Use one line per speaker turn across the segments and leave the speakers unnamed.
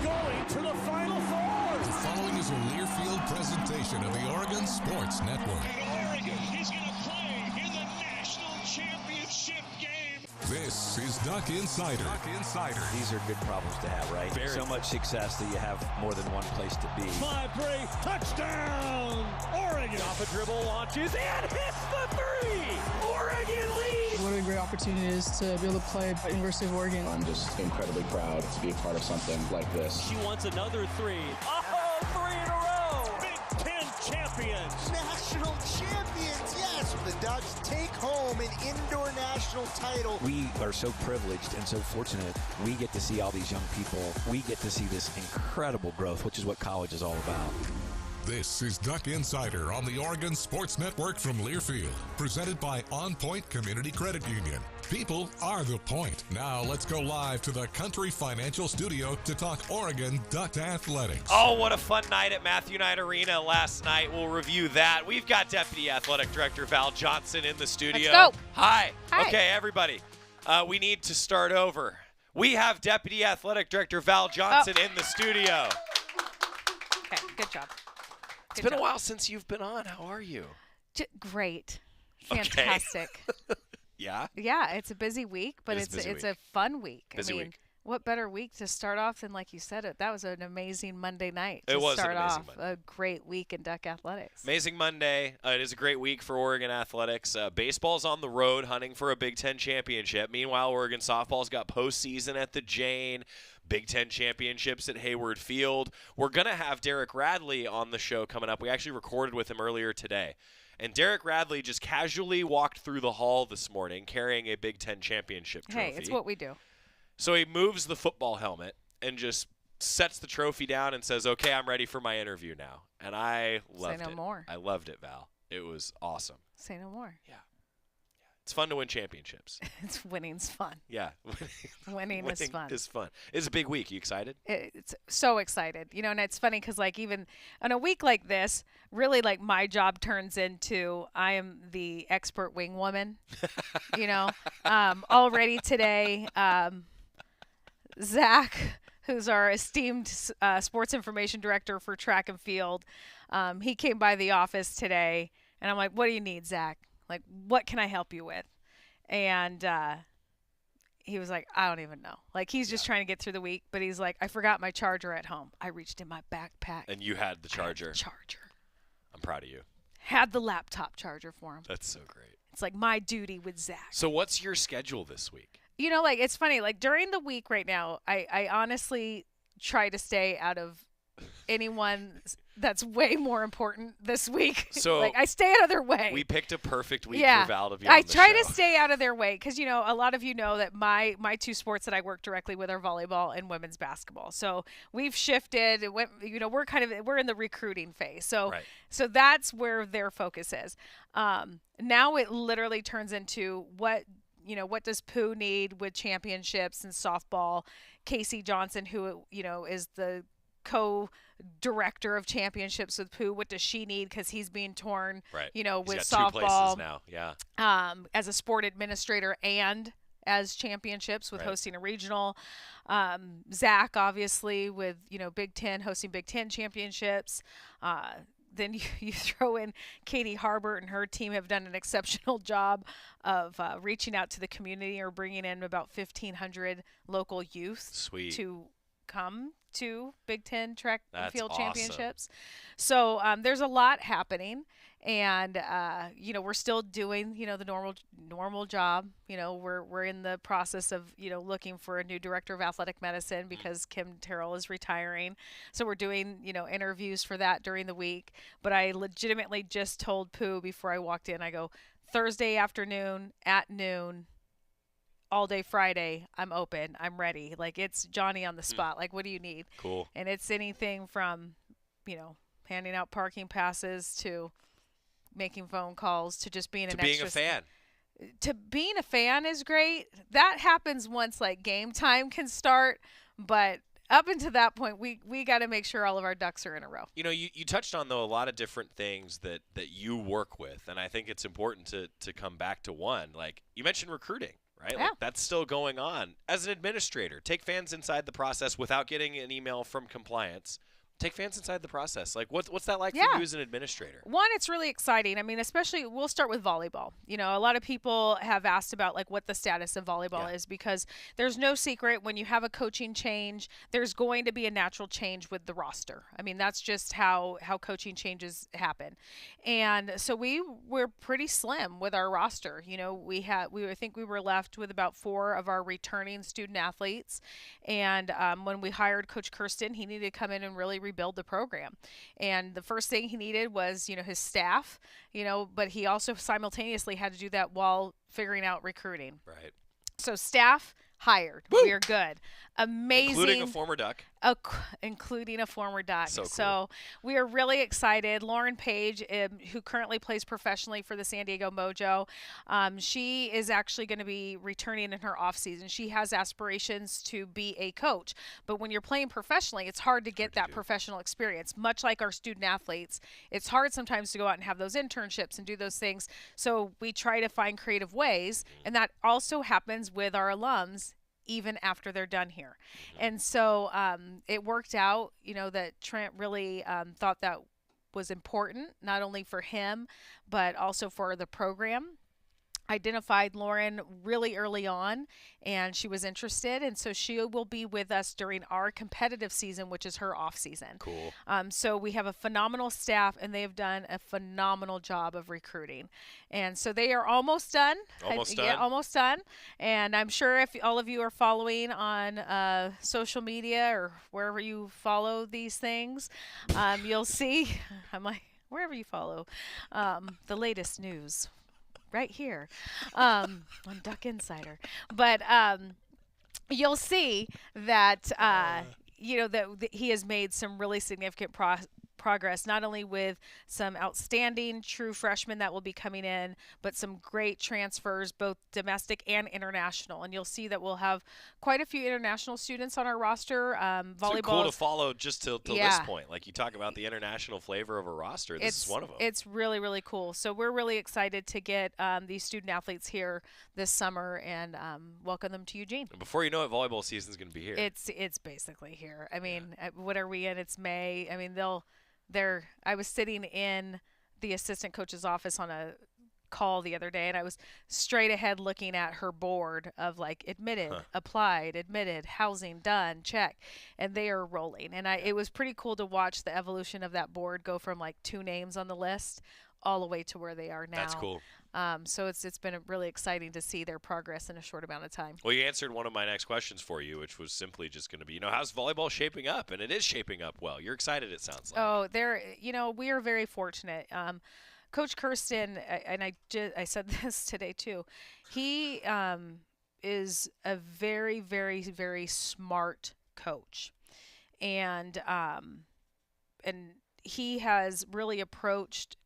going to the Final Four.
The following is a Learfield presentation of the Oregon Sports Network.
And Oregon is going to play in the national championship game.
This is Duck Insider.
These are good problems to have, right? So much success that you have more than one place to be.
5-3, touchdown, Oregon.
Off a dribble, launches, and hits the three. Oregon leads.
What a great opportunity it is to be able to play at University of Oregon.
I'm just incredibly proud to be a part of something like this.
She wants another three. Oh, three in a row.
Big Ten champions.
National champions, yes. The Ducks take home an indoor national title.
We are so privileged and so fortunate. We get to see all these young people. We get to see this incredible growth, which is what college is all about.
This is Duck Insider on the Oregon Sports Network from Learfield, presented by OnPoint Community Credit Union. People are the point. Now let's go live to the Country Financial Studio to talk Oregon Duck athletics.
Oh, what a fun night at Matthew Knight Arena last night. We'll review that. We've got Deputy Athletic Director Val Johnson in the studio.
Let's go.
Hi.
Hi.
Okay, everybody. We need to start over. We have Deputy Athletic Director Val Johnson in the studio.
Okay, good job.
It's been a while since you've been on. How are you?
Great.
Okay.
Fantastic.
Yeah?
Yeah, it's a busy week, but
It is
it's
busy
a fun week.
Busy
I mean,
week.
what better week to start off than, like you said, that was an amazing Monday night
It
to
was an
start
amazing
off
Monday.
a great week in Duck athletics.
Amazing Monday. It is a great week for Oregon athletics. Baseball's on the road hunting for a Big Ten championship. Meanwhile, Oregon softball's got postseason at the Jane, Big Ten championships at Hayward Field. We're going to have Derek Radley on the show coming up. We actually recorded with him earlier today. And Derek Radley just casually walked through the hall this morning carrying a Big Ten championship trophy.
Hey, it's what we do.
So he moves the football helmet and just sets the trophy down and says, okay, I'm ready for my interview now. And I loved it.
Say no more.
I loved it, Val. It was awesome.
Say no more.
Yeah. It's fun to win championships.
Winning's fun.
Yeah.
Winning is fun.
It's fun. It's a big week. You excited?
It's so excited, and it's funny because like even on a week like this, really like my job turns into I am the expert wing woman, already today, Zach, who's our esteemed sports information director for track and field, he came by the office today and I'm like, what do you need, Zach? Like, what can I help you with? And he was like, I don't even know. Like, he's just trying to get through the week, but he's like, I forgot my charger at home. I reached in my backpack.
And you had the charger.
Charger.
I'm proud of you.
Had the laptop charger for him.
That's so great.
It's like my duty with Zach.
So what's your schedule this week?
It's funny. Like, during the week right now, I honestly try to stay out of anyone that's way more important this week.
So
like I stay out of their way.
We picked a perfect week for Val to be on
I
the
try
show.
to stay out of their way because a lot of you know that my two sports that I work directly with are volleyball and women's basketball. So we've shifted. We're in the recruiting phase. So
Right.
so that's where their focus is. Now it literally turns into what does Pooh need with championships and softball? Casey Johnson, who is the co-director of championships with Pooh, what does she need because he's being torn
Right.
with
He's got 2 places
softball
now. Yeah.
as a sport administrator and as championships with
Right.
hosting a regional. Zach obviously with Big Ten, hosting Big Ten championships. Then you throw in Katie Harbert and her team have done an exceptional job of reaching out to the community or bringing in about 1,500 local youth
Sweet.
to come to Big Ten track and
That's
field
awesome.
championships. So there's a lot happening, and we're still doing the normal job. We're in the process of looking for a new director of athletic medicine because Kim Terrell is retiring. So we're doing interviews for that during the week. But I legitimately just told Pooh before I walked in, I go, Thursday afternoon at noon, all day Friday, I'm open. I'm ready. Like, it's Johnny on the spot. Like, what do you need?
Cool.
And it's anything from, handing out parking passes to making phone calls to just being
To being a fan.
To being a fan is great. That happens once, like, game time can start. But up until that point, we got to make sure all of our ducks are in a row.
You touched on, though, a lot of different things that you work with. And I think it's important to come back to one. Like, you mentioned recruiting, right?
Yeah.
Like, that's still going on. As an administrator, take fans inside the process without getting an email from compliance. Take fans inside the process. Like, what's that like for you as an administrator?
One, it's really exciting. I mean, especially we'll start with volleyball. You know, a lot of people have asked about like what the status of volleyball is, because there's no secret when you have a coaching change, there's going to be a natural change with the roster. I mean, that's just how coaching changes happen. And so we're pretty slim with our roster. You know, I think we were left with about 4 of our returning student athletes. And when we hired Coach Kirsten, he needed to come in and really rebuild the program. And the first thing he needed was, you know, his staff, you know, but he also simultaneously had to do that while figuring out recruiting.
Right.
So staff hired.
Woo!
We are good. Amazing.
Including a former Duck.
Including a former Duck.
So cool.
So we are really excited. Lauren Page, who currently plays professionally for the San Diego Mojo, she is actually going to be returning in her off season. She has aspirations to be a coach, but when you're playing professionally, it's hard to get that professional experience. Much like our student athletes, it's hard sometimes to go out and have those internships and do those things. So we try to find creative ways, and that also happens with our alums even after they're done here. And so it worked out, you know, that Trent really thought that was important, not only for him, but also for the program. Identified Lauren really early on, and she was interested, and so she will be with us during our competitive season, which is her off season.
Cool.
So we have a phenomenal staff, and they have done a phenomenal job of recruiting, and so they are almost done. Yeah, almost done. And I'm sure if all of you are following on social media or wherever you follow these things, you'll see. I'm like, wherever you follow the latest news. Right here on Duck Insider. But you'll see that, you know, that he has made some really significant progress, not only with some outstanding true freshmen that will be coming in, but some great transfers, both domestic and international. And you'll see that we'll have quite a few international students on our roster. Volleyball.
It's cool to follow just till this point. Like, you talk about the international flavor of a roster. This is one of them. It's
really, really cool. So we're really excited to get these student athletes here this summer and welcome them to Eugene.
And before you know it, volleyball season's going to be here.
It's basically here. I mean, what are we in? It's May. I mean, I was sitting in the assistant coach's office on a call the other day, and I was straight ahead looking at her board of like admitted, applied, admitted, housing done, check, and they are rolling. And it was pretty cool to watch the evolution of that board go from like 2 names on the list all the way to where they are now.
That's cool.
So it's been really exciting to see their progress in a short amount of time.
Well, you answered one of my next questions for you, which was simply just going to be, you know, how's volleyball shaping up? And it is shaping up well. You're excited, it sounds like.
Oh, we are very fortunate. Coach Kirsten, and I said this today too, he is a very, very, very smart coach. And he has really approached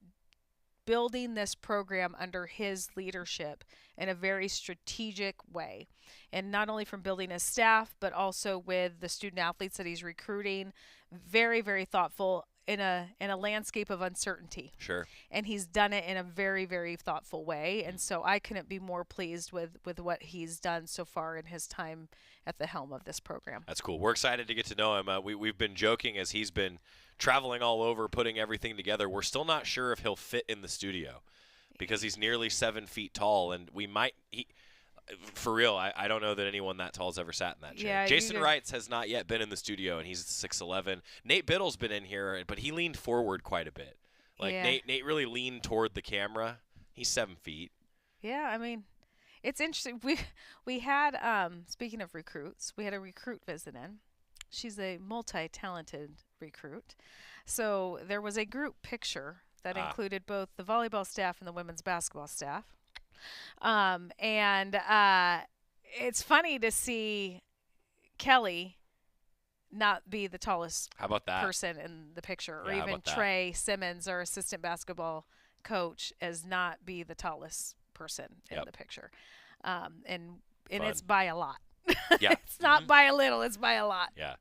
building this program under his leadership in a very strategic way. And not only from building his staff, but also with the student athletes that he's recruiting. Very, very thoughtful in a landscape of uncertainty.
Sure.
And he's done it in a very, very thoughtful way. And so I couldn't be more pleased with what he's done so far in his time at the helm of this program.
That's cool. We're excited to get to know him. We've been joking as he's been traveling all over, putting everything together. We're still not sure if he'll fit in the studio because he's nearly 7 feet tall, and for real, I don't know that anyone that tall has ever sat in that chair.
Yeah,
Jason Wrights has not yet been in the studio, and he's 6'11". Nate Biddle's been in here, but he leaned forward quite a bit. Nate really leaned toward the camera. He's 7 feet.
Yeah, I mean, it's interesting. We had, speaking of recruits, we had a recruit visit in. She's a multi-talented recruit. So there was a group picture that included both the volleyball staff and the women's basketball staff. And it's funny to see Kelly not be the tallest person in the picture, or even Trey Simmons, our assistant basketball coach, as not be the tallest person in the picture. And it's by a lot.
Yeah.
It's not by a little, it's by a lot.
Yeah.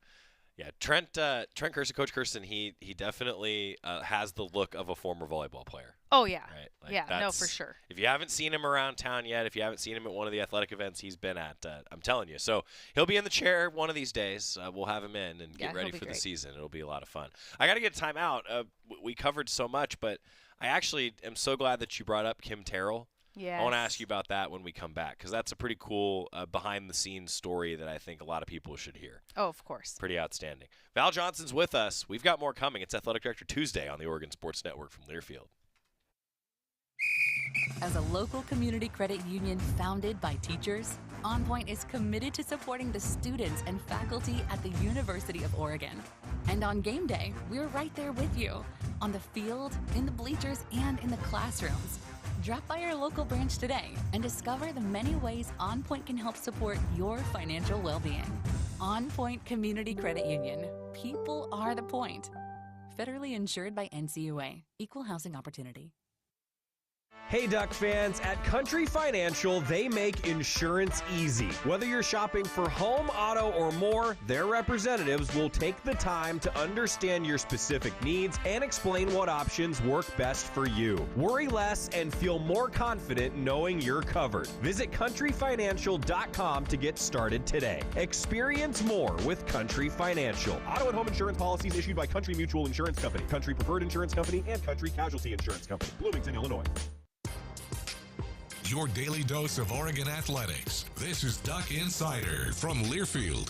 Yeah, Trent Kirsten, Coach Kirsten, he definitely has the look of a former volleyball player.
Oh, yeah.
Right? Like
Yeah, no, for sure.
If you haven't seen him around town yet, if you haven't seen him at one of the athletic events he's been at, I'm telling you. So he'll be in the chair one of these days. We'll have him in and get ready for the season. It'll be a lot of fun. I got to get a timeout. We covered so much, but I actually am so glad that you brought up Kim Terrell.
Yes.
I want to ask you about that when we come back, because that's a pretty cool behind-the-scenes story that I think a lot of people should hear.
Oh, of course.
Pretty outstanding. Val Johnson's with us. We've got more coming. It's Athletic Director Tuesday on the Oregon Sports Network from Learfield.
As a local community credit union founded by teachers, OnPoint is committed to supporting the students and faculty at the University of Oregon. And on game day, we're right there with you, on the field, in the bleachers, and in the classrooms. Drop by our local branch today and discover the many ways OnPoint can help support your financial well-being. OnPoint Community Credit Union. People are the point. Federally insured by NCAA. Equal housing opportunity.
Hey Duck fans, at Country Financial, they make insurance easy. Whether you're shopping for home, auto, or more, their representatives will take the time to understand your specific needs and explain what options work best for you. Worry less and feel more confident knowing you're covered. Visit countryfinancial.com to get started today. Experience more with Country Financial. Auto and home insurance policies issued by Country Mutual Insurance Company, Country Preferred Insurance Company, and Country Casualty Insurance Company, Bloomington, Illinois.
Your daily dose of Oregon athletics. This is Duck Insider from Learfield.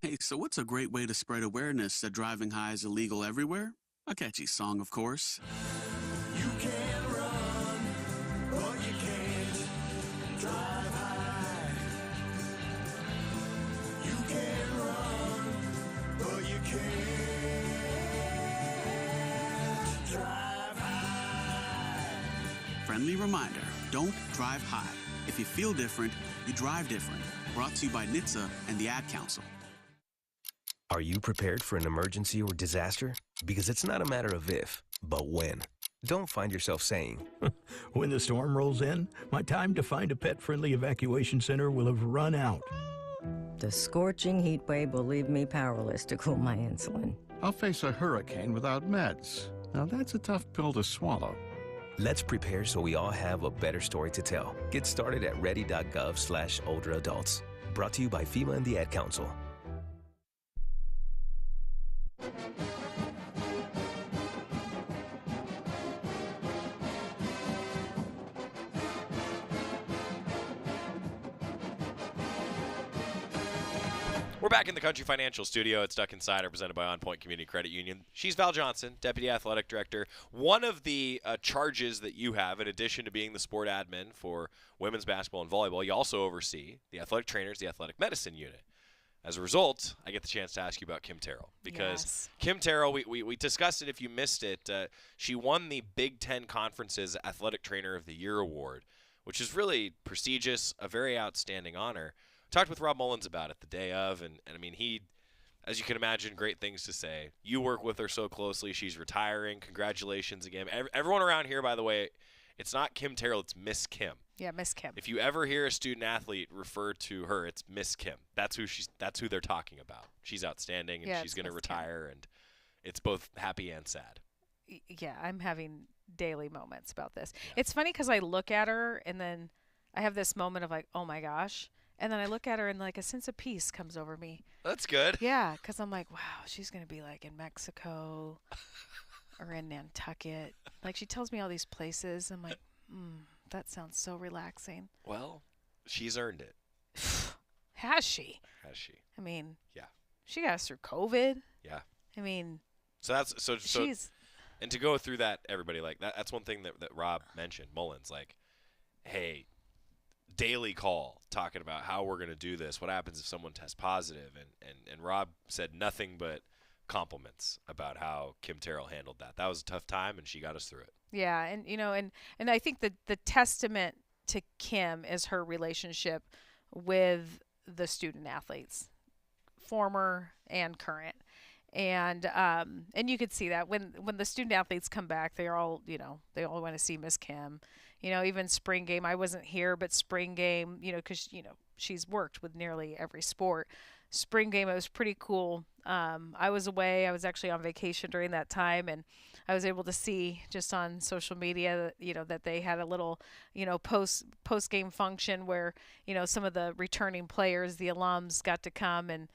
Hey, so what's a great way to spread awareness that driving high is illegal everywhere? A catchy song, of course.
You can run, but you can't drive high. You can run, but you can't drive high.
Friendly reminder, don't drive high. If you feel different, you drive different. Brought to you by NHTSA and the Ad Council.
Are you prepared for an emergency or disaster? Because it's not a matter of if, but when. Don't find yourself saying,
when the storm rolls in, my time to find a pet-friendly evacuation center will have run out.
The scorching heat wave will leave me powerless to cool my insulin.
I'll face a hurricane without meds. Now that's a tough pill to swallow.
Let's prepare so we all have a better story to tell. Get started at ready.gov/older adults. Brought to you by FEMA and the Ad Council.
We're back in the Country Financial Studio. It's Duck Insider, presented by OnPoint Community Credit Union. She's Val Johnson, Deputy Athletic Director. One of the charges that you have, in addition to being the sport admin for women's basketball and volleyball, you also oversee the athletic trainers, the athletic medicine unit. As a result, I get the chance to ask you about Kim Terrell. Because Kim Terrell, we discussed it if you missed it. She won the Big Ten Conference's Athletic Trainer of the Year award, which is really prestigious, a very outstanding honor. Talked with Rob Mullins about it the day of, and I mean, he, as you can imagine, great things to say. You work with her so closely. She's retiring. Congratulations again. Everyone around here, by the way, it's not Kim Terrell, it's Miss Kim.
Yeah, Miss Kim.
If you ever hear a student athlete refer to her, it's Miss Kim. That's who they're talking about. She's outstanding, and she's going to retire, and it's both happy and sad.
Yeah, I'm having daily moments about this. Yeah. It's funny because I look at her, and then I have this moment of like, oh my gosh. And then I look at her and like a sense of peace comes over me.
That's good.
Yeah, because I'm like, wow, she's going to be like in Mexico or in Nantucket. Like she tells me all these places. I'm like, that sounds so relaxing.
Well, she's earned it.
Has she?
Has she?
I mean,
yeah.
She got us through COVID.
Yeah.
I mean,
so and to go through that, everybody, like that's one thing that Rob mentioned, Mullins, like, hey, daily call talking about how we're going to do this. What happens if someone tests positive? And Rob said nothing but compliments about how Kim Terrell handled that. That was a tough time, and she got us through it.
Yeah, and and I think that the testament to Kim is her relationship with the student athletes, former and current. And you could see that when the student athletes come back, they all want to see Miss Kim. Even spring game, I wasn't here, but spring game, because she's worked with nearly every sport. spring game. It was pretty cool. I was away. I was actually on vacation during that time, and I was able to see just on social media that, that they had a little, post game function where, some of the returning players, the alums, got to come and,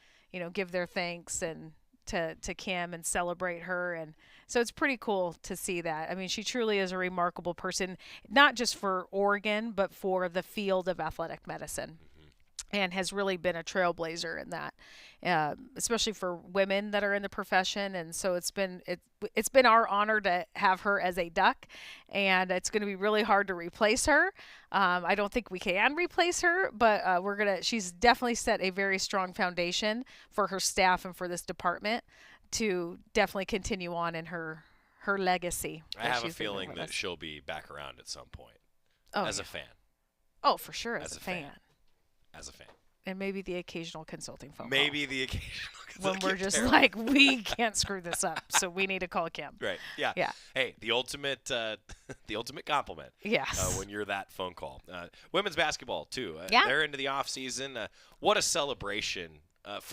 give their thanks and to Kim and celebrate her. And so it's pretty cool to see that. I mean, she truly is a remarkable person, not just for Oregon, but for the field of athletic medicine. And has really been a trailblazer in that, especially for women that are in the profession. And so it's been our honor to have her as a Duck, and it's going to be really hard to replace her. I don't think we can replace her, but she's definitely set a very strong foundation for her staff and for this department to definitely continue on in her legacy.
I have a feeling that she'll be back around at some point as a fan.
Oh, for sure, as a fan.
As a fan.
And maybe the occasional consulting phone
call.
When we're just like, we can't screw this up, so we need to call Kim.
Right. Yeah.
Yeah.
Hey, the ultimate compliment.
Yes.
When you're that phone call. Women's basketball too.
Yeah.
They're into the off season. What a celebration of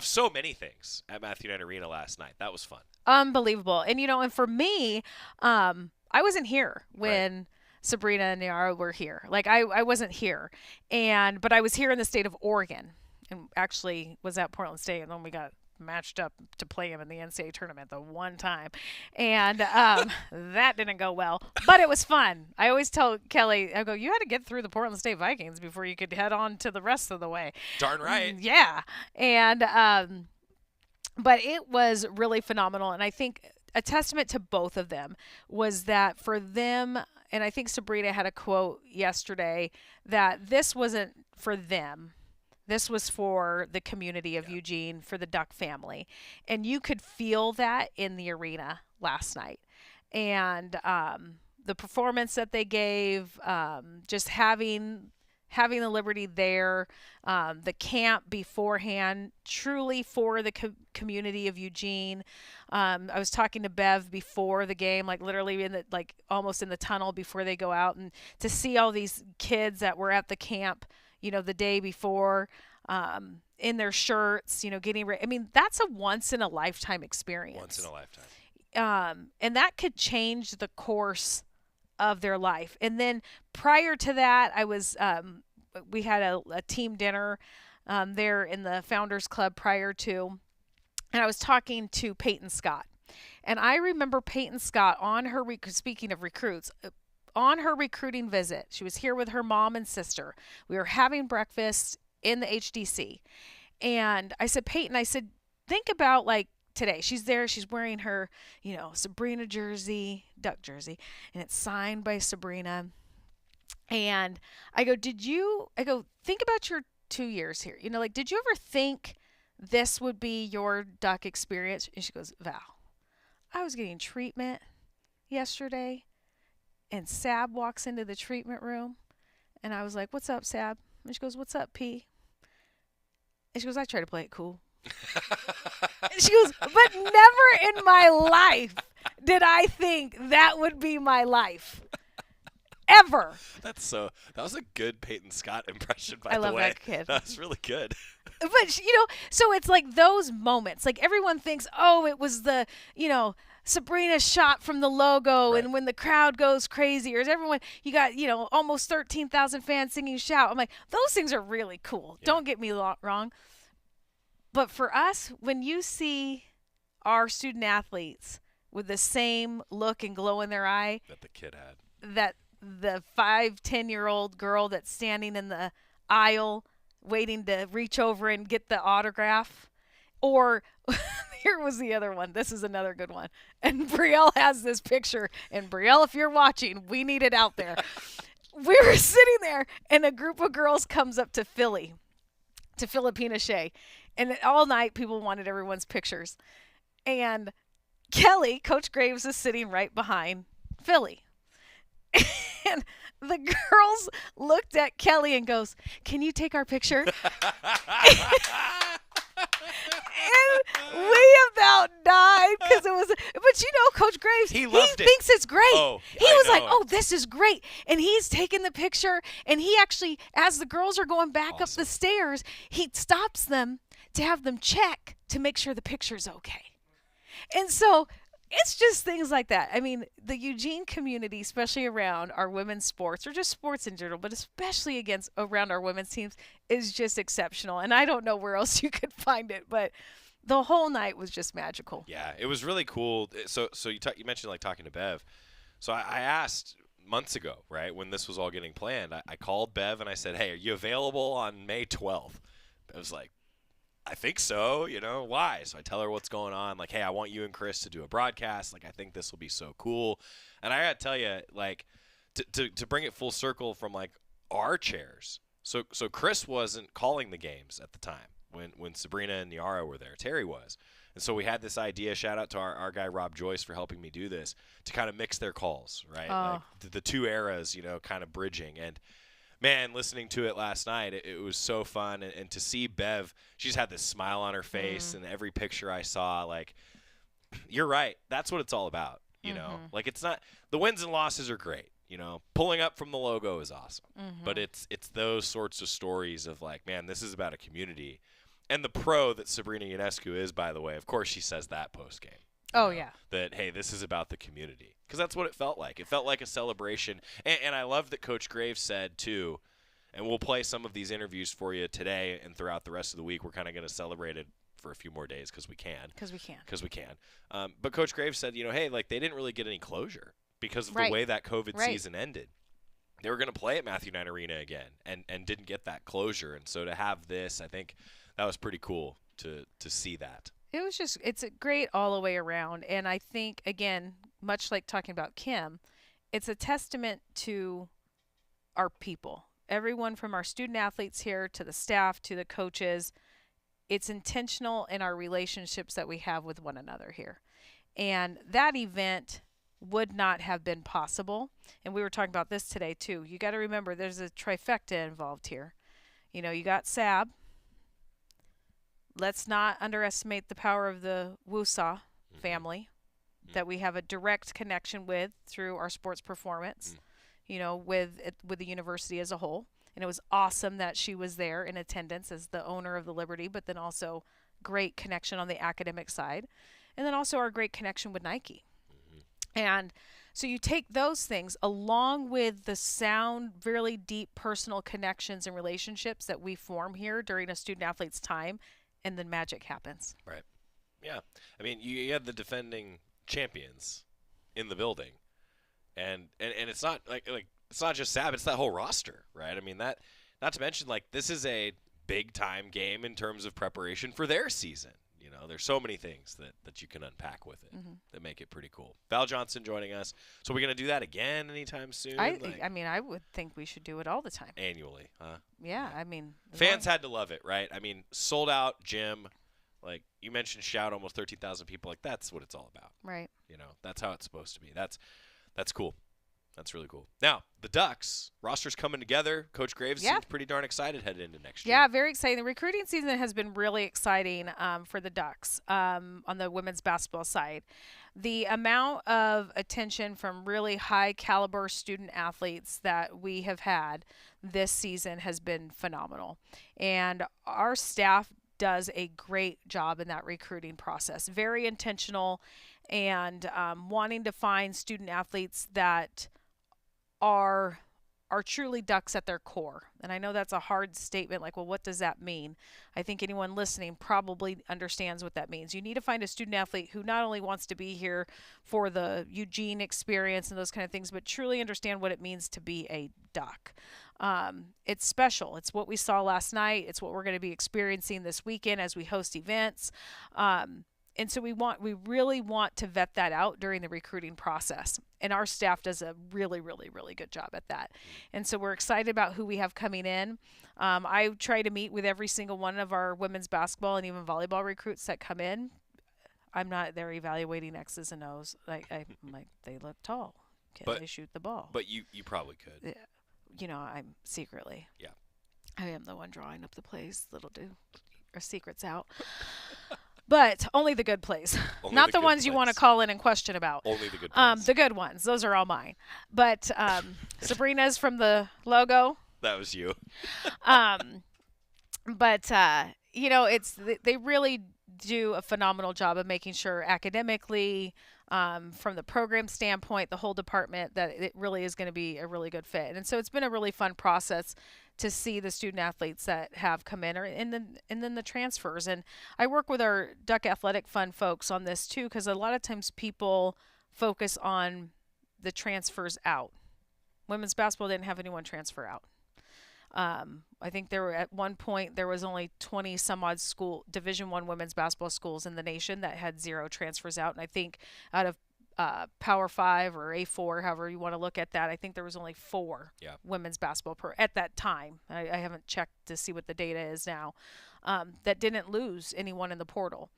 so many things at Matthew Knight Arena last night. That was fun.
Unbelievable. And and for me, I wasn't here when Sabrina and Niara were here. Like I wasn't here, but I was here in the state of Oregon, and actually was at Portland State, and then we got matched up to play them in the NCAA tournament the one time, and that didn't go well, but it was fun. I always tell Kelly, I go, you had to get through the Portland State Vikings before you could head on to the rest of the way.
Darn right.
Yeah, and but it was really phenomenal, and I think a testament to both of them was that for them. And I think Sabrina had a quote yesterday that this wasn't for them. This was for the community of Eugene, for the Duck family. And you could feel that in the arena last night. And the performance that they gave, just having the Liberty there, the camp beforehand, truly for the community of Eugene. I was talking to Bev before the game, like literally almost in the tunnel before they go out, and to see all these kids that were at the camp, the day before, in their shirts, getting ready. I mean, that's a once in a lifetime experience.
Once in a lifetime.
And that could change the course of their life. And then prior to that, I was we had a team dinner there in the Founders Club prior to, and I was talking to Peyton Scott. And I remember Peyton Scott on her speaking of recruits, on her recruiting visit. She was here with her mom and sister. We were having breakfast in the HDC. And I said, Peyton, think about like today. She's there. She's wearing her, Sabrina jersey, Duck jersey, and it's signed by Sabrina. And I go, think about your 2 years here. Did you ever think this would be your Duck experience? And she goes, Val, I was getting treatment yesterday, and Sab walks into the treatment room, and I was like, what's up, Sab? And she goes, what's up, P? And she goes, I try to play it cool. And she goes, but never in my life did I think that would be my life. Ever.
That was a good Peyton Scott impression, by
I
the way.
love that kid.
That was really good.
But, so it's like those moments. Like everyone thinks, it was the, Sabrina shot from the logo, right. And when the crowd goes crazy, or everyone, you got, almost 13,000 fans singing shout. I'm like, those things are really cool. Yeah. Don't get me wrong. But for us, when you see our student athletes with the same look and glow in their eye
that the kid had,
that the 5-10-year-old girl that's standing in the aisle waiting to reach over and get the autograph, or here was the other one. This is another good one. And Brielle has this picture. And Brielle, if you're watching, we need it out there. We were sitting there, and a group of girls comes up to Filipina Shea. And all night, people wanted everyone's pictures. And Kelly, Coach Graves, is sitting right behind Philly. And the girls looked at Kelly and goes, can you take our picture? And we about died because it was, but Coach Graves, he thinks it's great. He was like, this is great. And he's taking the picture, and he actually, as the girls are going back up the stairs, he stops them, to have them check to make sure the picture's okay. And so it's just things like that. I mean, the Eugene community, especially around our women's sports, or just sports in general, but especially around our women's teams, is just exceptional. And I don't know where else you could find it, but the whole night was just magical.
Yeah, it was really cool. So you mentioned like talking to Bev. So I asked months ago, right, when this was all getting planned, I called Bev and I said, hey, are you available on May 12th? I was like, I think so, why? So I tell her what's going on, like, hey, I want you and Chris to do a broadcast. Like, I think this will be so cool. And I got to tell you, like, to bring it full circle from, like, our chairs. So Chris wasn't calling the games at the time when Sabrina and Niara were there. Terry was. And so we had this idea, shout out to our guy Rob Joyce for helping me do this, to kind of mix their calls, right? Like the two eras, kind of bridging. And, man, listening to it last night, it was so fun. And to see Bev, she's had this smile on her face, and every picture I saw, like, you're right. That's what it's all about, you know? Like, it's not – the wins and losses are great, Pulling up from the logo is awesome. But it's those sorts of stories of, like, man, this is about a community. And the pro that Sabrina Ionescu is, by the way, of course she says that post-game.
Yeah.
That, hey, this is about the community. Because that's what it felt like. It felt like a celebration. And I love that Coach Graves said, too, and we'll play some of these interviews for you today and throughout the rest of the week. We're kind of going to celebrate it for a few more days because we can. But Coach Graves said, hey, like, they didn't really get any closure because of the way that COVID season ended. They were going to play at Matthew Knight Arena again and didn't get that closure. And so to have this, I think that was pretty cool to see that.
It was just, it's great all the way around. And I think, again, much like talking about Kim, it's a testament to our people. Everyone from our student athletes here to the staff to the coaches, it's intentional in our relationships that we have with one another here. And that event would not have been possible. And we were talking about this today, too. You got to remember there's a trifecta involved here. You got SAB. Let's not underestimate the power of the Wusa family that we have a direct connection with through our sports performance, with the university as a whole. And it was awesome that she was there in attendance as the owner of the Liberty, but then also great connection on the academic side. And then also our great connection with Nike. And so you take those things along with the sound, really deep personal connections and relationships that we form here during a student athlete's time, and then magic happens.
Right. Yeah. I mean, you had the defending champions in the building, and it's not like it's not just Sab, it's that whole roster, right? I mean, that not to mention, like, this is a big time game in terms of preparation for their season. There's so many things that you can unpack with it that make it pretty cool. Val Johnson joining us. So we're going to do that again anytime soon?
I would think we should do it all the time.
Annually, huh?
Yeah, I mean.
Fans had to love it, right? I mean, sold out gym. Like, you mentioned Shout, almost 13,000 people. Like, that's what it's all about.
Right.
That's how it's supposed to be. That's cool. That's really cool. Now, the Ducks, roster's coming together. Coach Graves seems pretty darn excited headed into next year.
Yeah, very exciting. The recruiting season has been really exciting for the Ducks on the women's basketball side. The amount of attention from really high-caliber student athletes that we have had this season has been phenomenal. And our staff does a great job in that recruiting process. Very intentional and wanting to find student athletes that are truly Ducks at their core. And I know that's a hard statement, like, well, what does that mean? I think anyone listening probably understands what that means. You need to find a student athlete who not only wants to be here for the Eugene experience and those kind of things, but truly understand what it means to be a Duck. It's special. It's what we saw last night. It's what we're going to be experiencing this weekend as we host events. And so we really want to vet that out during the recruiting process. And our staff does a really, really, really good job at that. And so we're excited about who we have coming in. I try to meet with every single one of our women's basketball and even volleyball recruits that come in. I'm not there evaluating X's and O's. I'm like, they look tall. Can they shoot the ball?
But you probably could.
I'm secretly.
Yeah.
I am the one drawing up the plays. Little do our secrets out. But only the good plays. Not the ones you want to call in and question about.
Only the good plays.
The good ones. Those are all mine. But Sabrina's from the logo.
That was you.
they really do a phenomenal job of making sure academically, from the program standpoint, the whole department, that it really is going to be a really good fit. And so it's been a really fun process to see the student athletes that have come in, and then the transfers. And I work with our Duck Athletic Fund folks on this too, because a lot of times people focus on the transfers out. Women's basketball didn't have anyone transfer out. I think at one point there was only 20 some odd Division I women's basketball schools in the nation that had 0 transfers out. And I think out of Power 5 or A4, however you want to look at that, I think there was only 4 women's basketball at that time. I haven't checked to see what the data is now, that didn't lose anyone in the portal.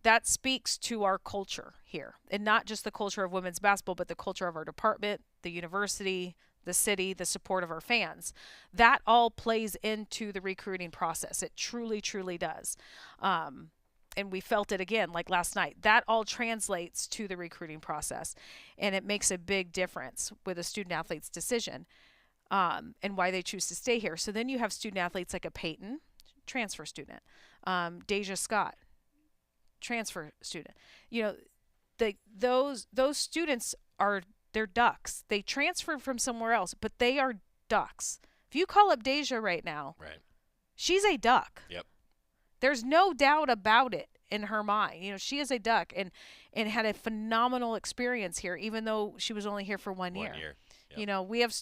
That speaks to our culture here, and not just the culture of women's basketball, but the culture of our department, the university, the city, the support of our fans. That all plays into the recruiting process. It truly, truly does. And we felt it again, like last night. That all translates to the recruiting process, and it makes a big difference with a student athlete's decision, and why they choose to stay here. So then you have student athletes like a Peyton, transfer student, Deja Scott, transfer student. Those students they're Ducks. They transferred from somewhere else, but they are Ducks. If you call up Deja right now, she's a Duck.
Yep.
There's no doubt about it in her mind. She is a Duck, and had a phenomenal experience here, even though she was only here for 1 year.
1 year. Yep.
We have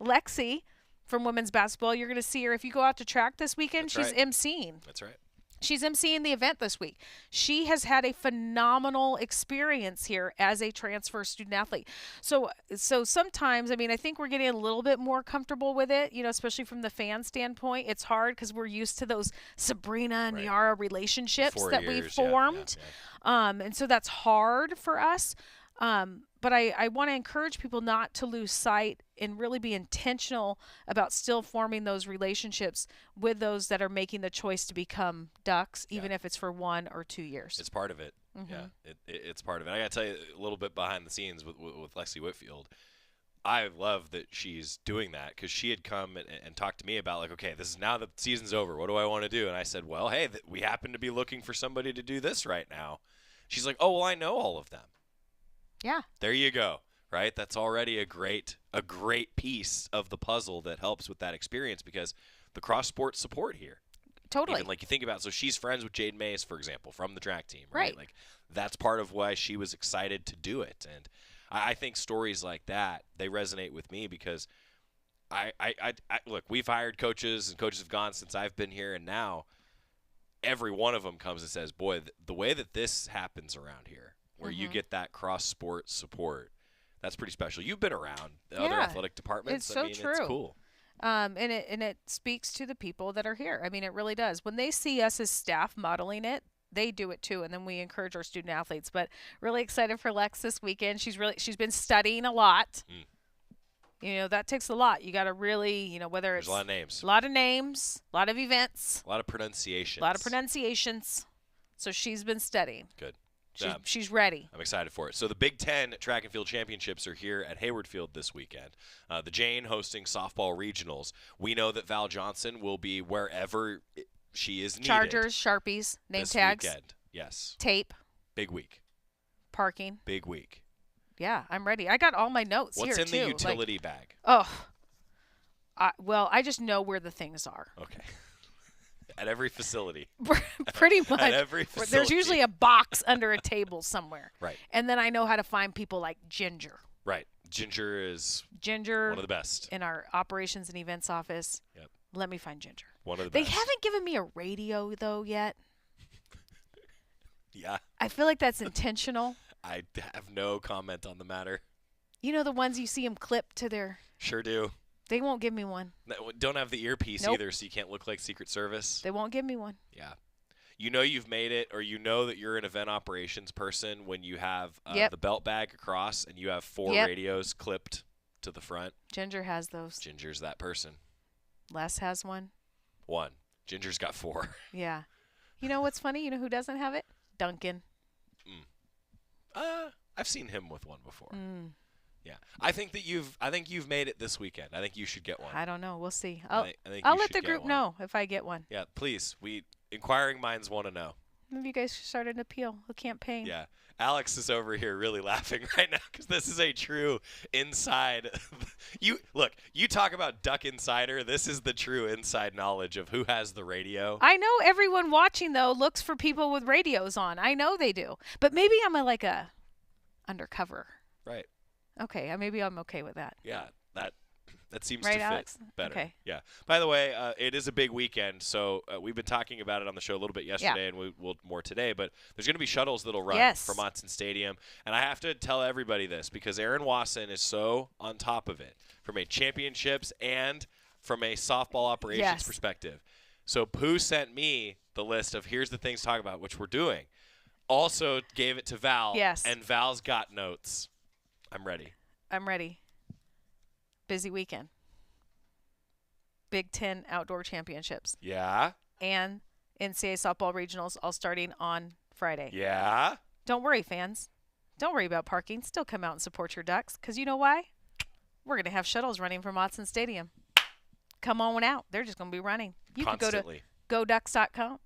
Lexi from women's basketball. You're going to see her if you go out to track this weekend. She's emceeing.
That's right.
She's emceeing the event this week. She has had a phenomenal experience here as a transfer student athlete. So sometimes, I think we're getting a little bit more comfortable with it, especially from the fan standpoint. It's hard because we're used to those Sabrina and Yara relationships that we formed. And so that's hard for us. But I want to encourage people not to lose sight and really be intentional about still forming those relationships with those that are making the choice to become Ducks, even if it's for 1 or 2 years.
It's part of it. Mm-hmm. Yeah, it's part of it. I got to tell you a little bit behind the scenes with Lexi Whitfield. I love that she's doing that, because she had come and talked to me about, like, okay, this is now the season's over. What do I want to do? And I said, well, hey, we happen to be looking for somebody to do this right now. She's like, oh, well, I know all of them.
Yeah.
There you go. Right? That's already a great piece of the puzzle that helps with that experience, because the cross-sport support here.
Totally.
Even like you think about, so she's friends with Jade Mays, for example, from the track team, right? Like that's part of why she was excited to do it. And I think stories like that, they resonate with me, because I look, we've hired coaches, and coaches have gone since I've been here, and now every one of them comes and says, boy, the way that this happens around here, where you get that cross-sport support, that's pretty special. You've been around the other athletic departments.
It's so true.
It's cool.
And it speaks to the people that are here. It really does. When they see us as staff modeling it, they do it too, and then we encourage our student athletes. But really excited for Lex this weekend. She's been studying a lot. That takes a lot. You got to really, whether it's
a lot of names,
a lot of events,
a lot of pronunciations. So she's been studying. Good.
She's ready.
I'm excited for it. So the Big Ten Track and Field Championships are here at Hayward Field this weekend. The Jane hosting softball regionals. We know that Val Johnson will be wherever she is needed.
Chargers, Sharpies, name tags.
Weekend. Yes.
Tape.
Big week.
Parking.
Big week.
Yeah, I'm ready. I got all my notes
here, too.
What's
in the utility bag?
I just know where the things are.
Okay. At every facility.
Pretty much.
At every facility.
There's usually a box under a table somewhere.
Right.
And then I know how to find people like Ginger.
Right. Ginger is one of the best.
In our operations and events office.
Yep.
Let me find Ginger.
One of the
best.
They
haven't given me a radio, though, yet.
Yeah.
I feel like that's intentional.
I have no comment on the matter.
The ones you see them clipped to their...
Sure do.
They won't give me one.
Don't have the earpiece either, so you can't look like Secret Service.
They won't give me one.
Yeah. You've made it, or that you're an event operations person when you have the belt bag across and you have 4 radios clipped to the front.
Ginger has those.
Ginger's that person.
Les has one.
1. Ginger's got 4.
Yeah. You know what's funny? You know who doesn't have it? Duncan.
I've seen him with one before. Yeah, I think you've made it this weekend. I think you should get one.
I don't know. We'll see.
I think
I'll
you
let
should
the group
get one.
know if I get one.
Yeah, please. Inquiring minds want to know.
Maybe you guys should start an appeal, a campaign.
Yeah. Alex is over here really laughing right now because this is a true inside. You talk about Duck Insider. This is the true inside knowledge of who has the radio.
I know everyone watching, though, looks for people with radios on. I know they do. But maybe I'm a undercover.
Right.
Okay. Maybe I'm okay with that.
Yeah. That seems
right,
to fit
Alex?
better.
Okay.
Yeah. By the way, it is a big weekend, so we've been talking about it on the show a little bit yesterday, and we'll more today. But there's going to be shuttles that'll run from Autzen Stadium, and I have to tell everybody this because Aaron Wasson is so on top of it from a championships and from a softball operations perspective. So Pooh sent me the list of here's the things to talk about, which we're doing. Also gave it to Val, and Val's got notes. I'm ready.
I'm ready. Busy weekend. Big Ten Outdoor Championships.
Yeah.
And NCAA Softball Regionals all starting on Friday.
Yeah.
Don't worry, fans. Don't worry about parking. Still come out and support your Ducks because you know why? We're going to have shuttles running from Autzen Stadium. Come on out. They're just going to be running. You
Constantly.
Can go to GoDucks.com.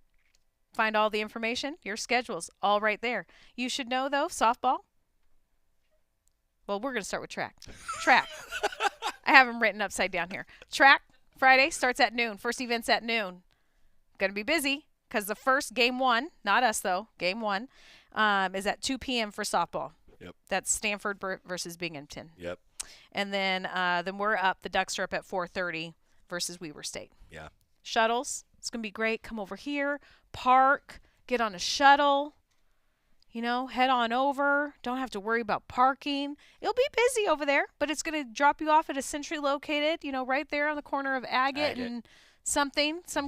Find all the information, your schedules, all right there. You should know, though, softball. Well, we're going to start with track. Track. I have them written upside down here. Track, Friday, starts at noon. First event's at noon. Going to be busy because the first game one, not us though, game one, is at 2 p.m. for softball.
Yep.
That's Stanford versus Binghamton.
Yep.
And then we're up. The Ducks are up at 4:30 versus Weber State.
Yeah.
Shuttles. It's going to be great. Come over here, park, get on a shuttle. Head on over. Don't have to worry about parking. It'll be busy over there, but it's going to drop you off at a centrally located, right there on the corner of Agate. And some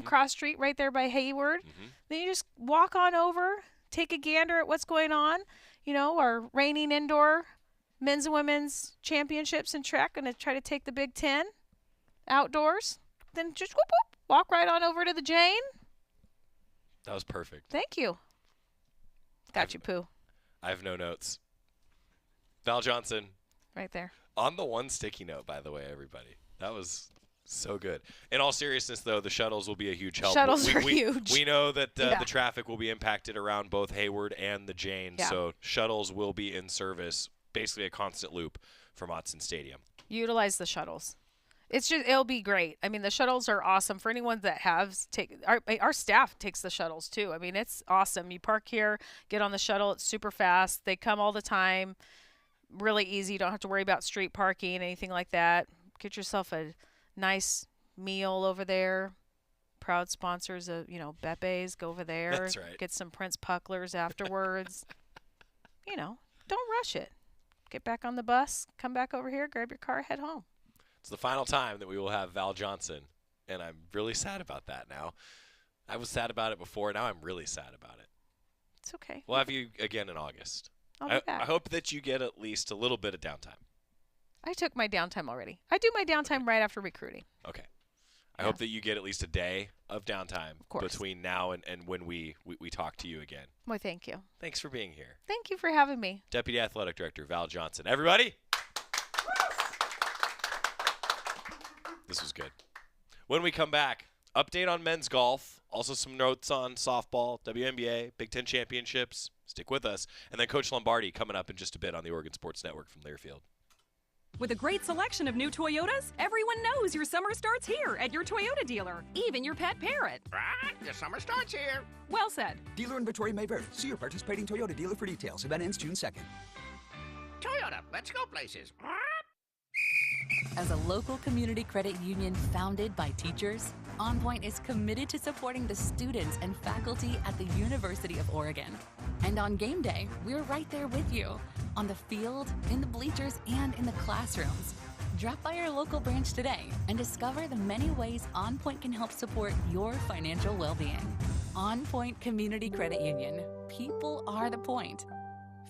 cross street right there by Hayward. Then you just walk on over, take a gander at what's going on. Our reigning indoor men's and women's championships in track. Going to try to take the Big Ten outdoors. Then just walk right on over to the Jane.
That was perfect.
Thank you. Got you, Pooh.
I have no notes. Val Johnson.
Right there.
On the one sticky note, by the way, everybody. That was so good. In all seriousness, though, the shuttles will be a huge help.
Shuttles are huge.
We know that the traffic will be impacted around both Hayward and the Jane, so shuttles will be in service, basically a constant loop from Autzen Stadium.
Utilize the shuttles. It'll be great. I mean, the shuttles are awesome for anyone that our staff takes the shuttles too. I mean, it's awesome. You park here, get on the shuttle. It's super fast. They come all the time. Really easy. You don't have to worry about street parking, anything like that. Get yourself a nice meal over there. Proud sponsors of, Bepe's. Go over there.
That's right.
Get some Prince Pucklers afterwards. Don't rush it. Get back on the bus. Come back over here. Grab your car. Head home.
It's the final time that we will have Val Johnson, and I'm really sad about that now. I was sad about it before. Now I'm really sad about it.
It's okay.
We'll have you again in August.
I'll be back.
I hope that you get at least a little bit of downtime.
I took my downtime already. I do my downtime right after recruiting.
Okay. I hope that you get at least a day of downtime between now and when we talk to you again.
Well, thank you.
Thanks for being here.
Thank you for having me.
Deputy Athletic Director Val Johnson. Everybody. This was good. When we come back, update on men's golf, also some notes on softball, WNBA, Big Ten championships. Stick with us. And then Coach Lombardi coming up in just a bit on the Oregon Sports Network from Learfield.
With a great selection of new Toyotas, everyone knows your summer starts here at your Toyota dealer, even your pet parrot.
Right, the summer starts here.
Well said.
Dealer inventory may vary. See your participating Toyota dealer for details. Event ends June 2nd.
Toyota, let's go places.
As a local community credit union founded by teachers, OnPoint is committed to supporting the students and faculty at the University of Oregon. And on game day, we're right there with you, on the field, in the bleachers, and in the classrooms. Drop by our local branch today and discover the many ways OnPoint can help support your financial well-being. OnPoint Community Credit Union. People are the point.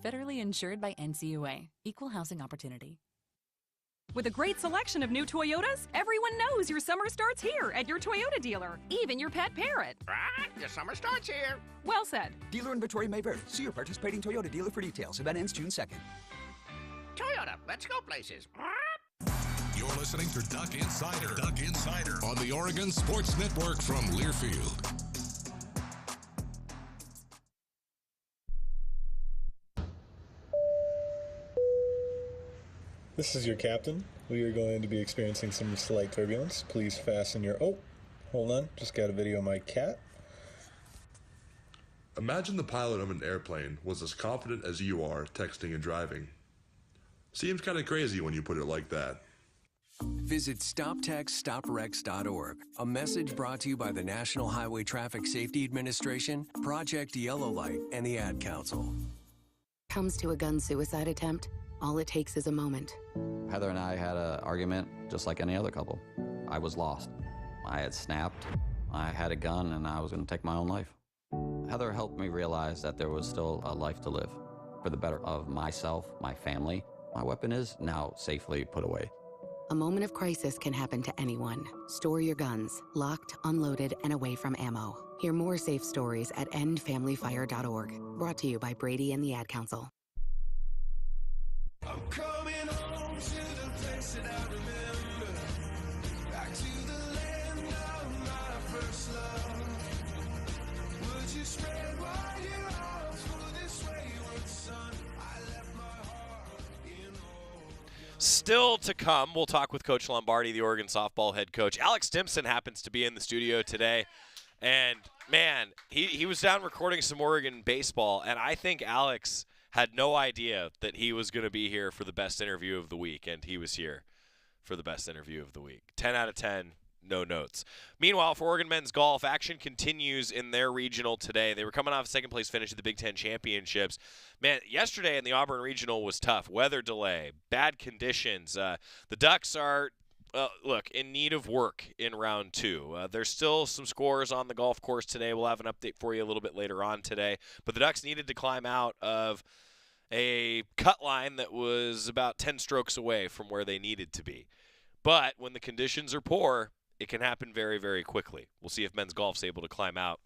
Federally insured by NCAA. Equal housing opportunity.
With a great selection of new Toyotas, everyone knows your summer starts here at your Toyota dealer, even your pet parrot.
Right, the summer starts here.
Well said.
Dealer inventory may vary. See your participating Toyota dealer for details. Event ends June 2nd.
Toyota, let's Let's go places.
You're listening to Duck Insider. Duck Insider on the Oregon Sports Network from Learfield.
This is your captain. We are going to be experiencing some slight turbulence. Please fasten your... Oh, hold on. Just got a video of my cat.
Imagine the pilot of an airplane was as confident as you are texting and driving. Seems kind of crazy when you put it like that.
Visit StopTextStopWrecks.org. A message brought to you by the National Highway Traffic Safety Administration, Project Yellow Light, and the Ad Council.
Comes to a gun suicide attempt, all it takes is a moment.
Heather and I had an argument just like any other couple. I was lost. I had snapped. I had a gun and I was going to take my own life. Heather helped me realize that there was still a life to live. For the better of myself, my family, my weapon is now safely put away.
A moment of crisis can happen to anyone. Store your guns, locked, unloaded, and away from ammo. Hear more safe stories at endfamilyfire.org. Brought to you by Brady and the Ad Council.
I'm coming home to the place that I remember. Back to the land of my first love. Would you spread wide your arms for this wayward son? I left my heart in home.
Still to come, we'll talk with Coach Lombardi, the Oregon softball head coach. Alex Stimson happens to be in the studio today. And, man, he was down recording some Oregon baseball, and I think Alex had no idea that he was going to be here for the best interview of the week, and he was here for the best interview of the week. 10 out of 10, no notes. Meanwhile, for Oregon men's golf, action continues in their regional today. They were coming off a second-place finish at the Big Ten Championships. Man, yesterday in the Auburn Regional was tough. Weather delay, bad conditions. The Ducks are, look, in need of work in round two. There's still some scores on the golf course today. We'll have an update for you a little bit later on today. But the Ducks needed to climb out of a cut line that was about 10 strokes away from where they needed to be. But when the conditions are poor, it can happen very, very quickly. We'll see if men's golf's able to climb out,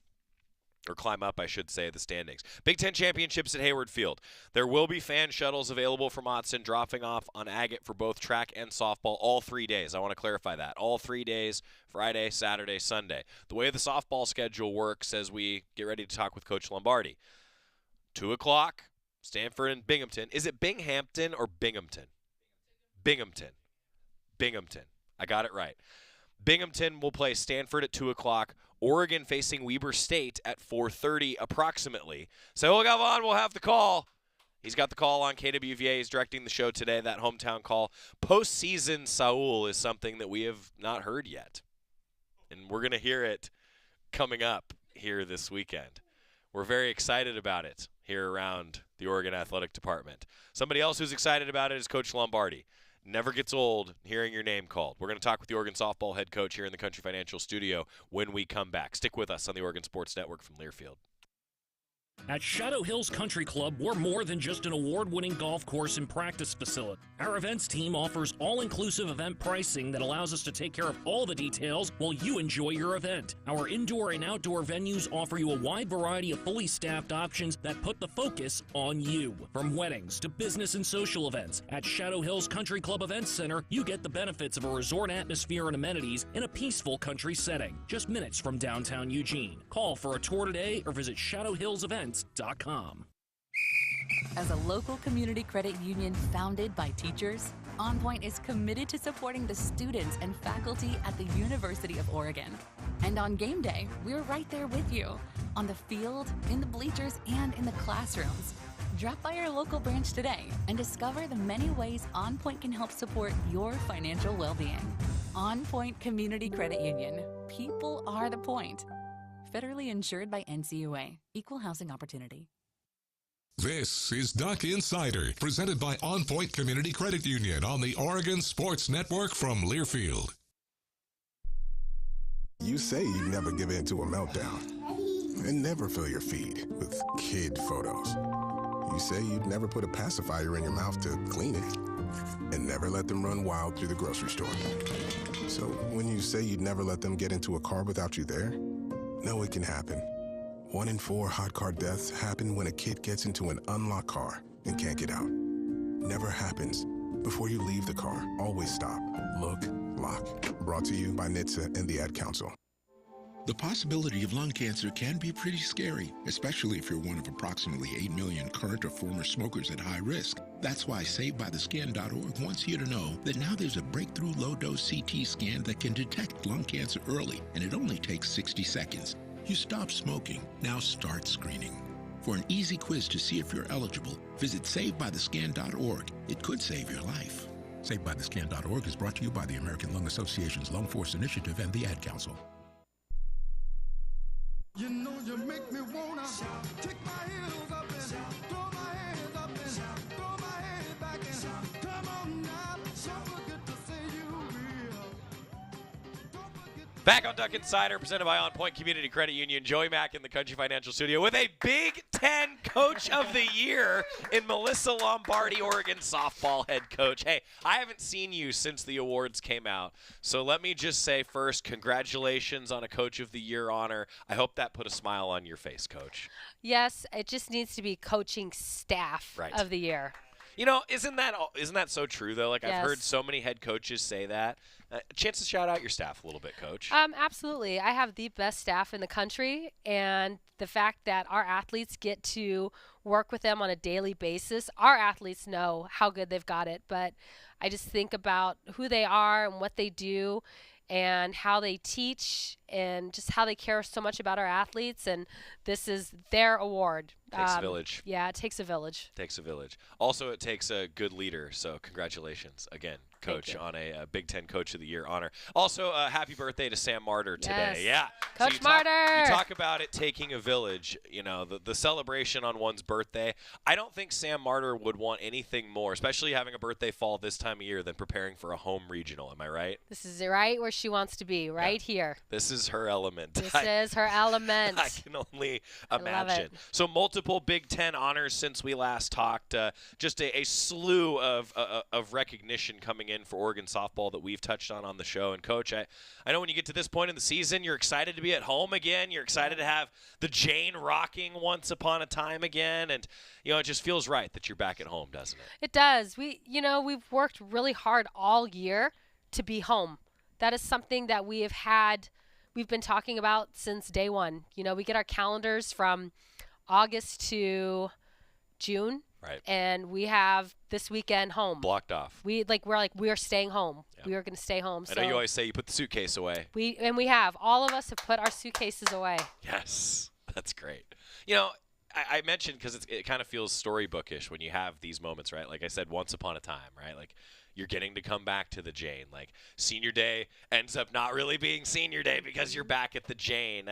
or climb up, I should say, the standings. Big Ten Championships at Hayward Field. There will be fan shuttles available from Autzen, dropping off on Agate for both track and softball all 3 days. I want to clarify that. All 3 days, Friday, Saturday, Sunday. The way the softball schedule works as we get ready to talk with Coach Lombardi. 2 o'clock, Stanford and Binghamton. Is it Binghamton or Binghamton? Binghamton. Binghamton. I got it right. Binghamton will play Stanford at 2 o'clock. Oregon facing Weber State at 4:30 approximately. So Gavon will have the call. He's got the call on KWVA. He's directing the show today, that hometown call. Postseason Saul is something that we have not heard yet. And we're going to hear it coming up here this weekend. We're very excited about it here around the Oregon Athletic Department. Somebody else who's excited about it is Coach Lombardi. Never gets old hearing your name called. We're going to talk with the Oregon softball head coach here in the Country Financial Studio when we come back. Stick with us on the Oregon Sports Network from Learfield.
At Shadow Hills Country Club, we're more than just an award-winning golf course and practice facility. Our events team offers all-inclusive event pricing that allows us to take care of all the details while you enjoy your event. Our indoor and outdoor venues offer you a wide variety of fully staffed options that put the focus on you. From weddings to business and social events, at Shadow Hills Country Club Events Center, you get the benefits of a resort atmosphere and amenities in a peaceful country setting, just minutes from downtown Eugene. Call for a tour today or visit shadowhillsevents.com.
As a local community credit union founded by teachers, OnPoint is committed to supporting the students and faculty at the University of Oregon. And on game day, we're right there with you, on the field, in the bleachers, and in the classrooms. Drop by our local branch today and discover the many ways OnPoint can help support your financial well-being. OnPoint Community Credit Union. People are the point. Federally insured by NCAA. Equal housing opportunity.
This is Duck Insider, presented by OnPoint Community Credit Union on the Oregon Sports Network from Learfield.
You say you'd never give in to a meltdown and never fill your feed with kid photos. You say you'd never put a pacifier in your mouth to clean it and never let them run wild through the grocery store. So when you say you'd never let them get into a car without you there, no, it can happen. 1 in 4 hot car deaths happen when a kid gets into an unlocked car and can't get out. Never happens Before you leave the car, always stop, look, lock. Brought to you by NHTSA and the Ad Council.
The possibility of lung cancer can be pretty scary, especially if you're one of approximately 8 million current or former smokers at high risk. That's why SaveByTheScan.org wants you to know that now there's a breakthrough low-dose CT scan that can detect lung cancer early, and it only takes 60 seconds. You stop smoking, now start screening. For an easy quiz to see if you're eligible, visit SaveByTheScan.org. It could save your life. SaveByTheScan.org is brought to you by the American Lung Association's Lung Force Initiative and the Ad Council.
You know you make me wanna kick my heels up and throw my hands up and throw my head back and come on now. Don't forget to say you will.
Back on Duck Insider, presented by OnPoint Community Credit Union. Joey Mack in the Country Financial Studio with a Big Ten Coach of the Year in Melyssa Lombardi, Oregon softball head coach. Hey, I haven't seen you since the awards came out, so let me just say first, congratulations on a Coach of the Year honor. I hope that put a smile on your face, Coach.
Yes, it just needs to be Coaching Staff of the Year.
You know, isn't that so true, though? Like,
Yes.
I've heard so many head coaches say that. Chance to shout out your staff a little bit, Coach.
Absolutely. I have the best staff in the country, and the fact that our athletes get to work with them on a daily basis, our athletes know how good they've got it, but I just think about who they are and what they do and how they teach and just how they care so much about our athletes, and this is their award.
Takes a village.
Yeah, it takes a village.
Takes a village. Also, it takes a good leader, so congratulations again, Coach, on a Big Ten Coach of the Year honor. Also, happy birthday to Sam Martyr today.
Yes.
Yeah.
Coach
you
Martyr!
talk about it taking a village, you know, the celebration on one's birthday. I don't think Sam Martyr would want anything more, especially having a birthday fall this time of year, than preparing for a home regional. Am I right?
This is right where she wants to be, right here.
This is her element.
This is her element.
I can only
love
imagine.
it.
So multiple Big Ten honors since we last talked. Just a slew of recognition coming in for Oregon softball that we've touched on the show. And Coach, I know when you get to this point in the season, you're excited to be at home again. You're excited to have the Jane rocking once upon a time again. And, you know, it just feels right that you're back at home, doesn't it?
It does. We've worked really hard all year to be home. That is something that we've been talking about since day one. You know, we get our calendars from August to June.
Right.
And we have this weekend home.
Blocked off.
We're staying home.
Yeah.
We are going to stay home.
I know you always say you put the suitcase away.
We have. All of us have put our suitcases away.
Yes. That's great. You know, I mentioned because it kind of feels storybookish when you have these moments, right? Like I said, once upon a time, right? Like you're getting to come back to the Jane. Like senior day ends up not really being senior day because you're back at the Jane.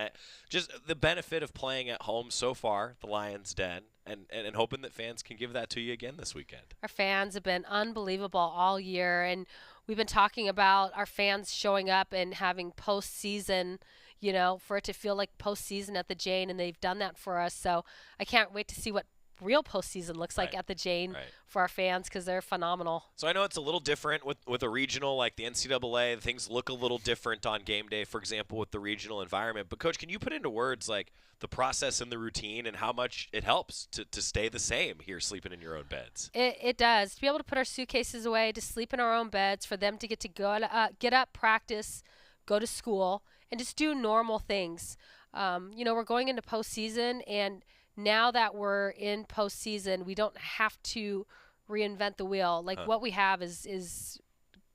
Just the benefit of playing at home so far, the Lions' Den, and hoping that fans can give that to you again this weekend.
Our fans have been unbelievable all year, and we've been talking about our fans showing up and having postseason, you know, for it to feel like postseason at the Jane, and they've done that for us. So I can't wait to see what real postseason looks like at the Jane for our fans, because they're phenomenal.
So I know it's a little different with a regional like the NCAA. Things look a little different on game day, for example, with the regional environment. But, Coach, can you put into words like the process and the routine and how much it helps to stay the same here sleeping in your own beds?
It does. To be able to put our suitcases away, to sleep in our own beds, for them to get up, practice, go to school, and just do normal things. You know, we're going into postseason, and now that we're in postseason, we don't have to reinvent the wheel. Like what we have is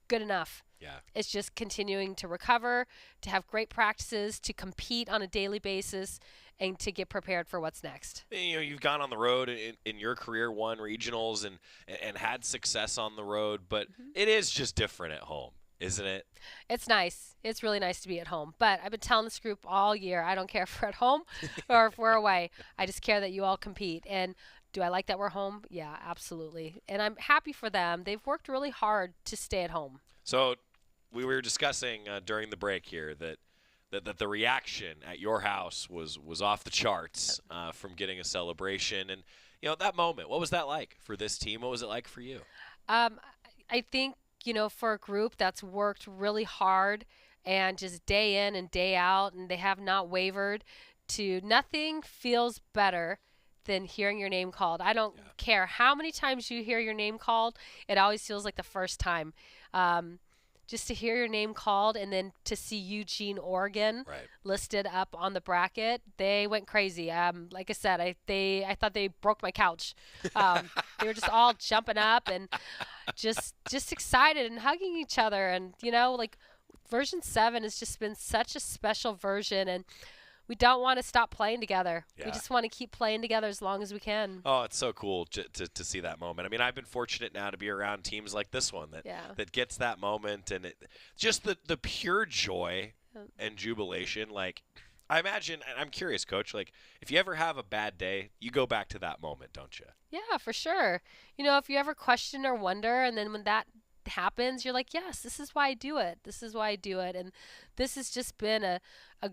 good enough.
Yeah.
It's just continuing to recover, to have great practices, to compete on a daily basis, and to get prepared for what's next.
You know, you've gone on the road in your career, won regionals and had success on the road, but it is just different at home, isn't it?
It's nice. It's really nice to be at home. But I've been telling this group all year, I don't care if we're at home or if we're away. I just care that you all compete. And do I like that we're home? Yeah, absolutely. And I'm happy for them. They've worked really hard to stay at home.
So we were discussing during the break here that the reaction at your house was off the charts from getting a celebration. And, you know, that moment, what was that like for this team? What was it like for you?
I think, you know, for a group that's worked really hard and just day in and day out, and they have not wavered, to nothing feels better than hearing your name called. I don't care how many times you hear your name called. It always feels like the first time. Just to hear your name called and then to see Eugene, Oregon listed up on the bracket, they went crazy. Like I said, I thought they broke my couch. They were just all jumping up and just excited and hugging each other. And, like version 7 has just been such a special version, and we don't want to stop playing together.
Yeah.
We just want to keep playing together as long as we can.
Oh, it's so cool to see that moment. I mean, I've been fortunate now to be around teams like this one that gets that moment, and just the pure joy and jubilation. Like, I imagine, and I'm curious, Coach, like if you ever have a bad day, you go back to that moment, don't you?
Yeah, for sure. If you ever question or wonder, and then when that happens, you're like, yes, this is why I do it. This is why I do it. And this has just been a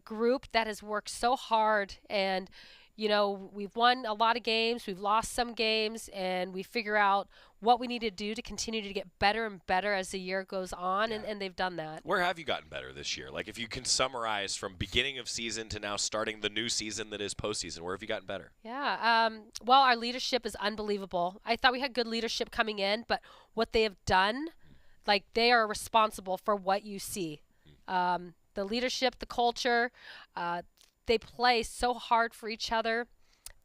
group that has worked so hard. And, we've won a lot of games. We've lost some games. And we figure out what we need to do to continue to get better and better as the year goes on. And they've done that.
Where have you gotten better this year? Like if you can summarize from beginning of season to now starting the new season that is postseason, where have you gotten better?
Yeah. Well, our leadership is unbelievable. I thought we had good leadership coming in, but what they have done, like they are responsible for what you see. The leadership, the culture, they play so hard for each other.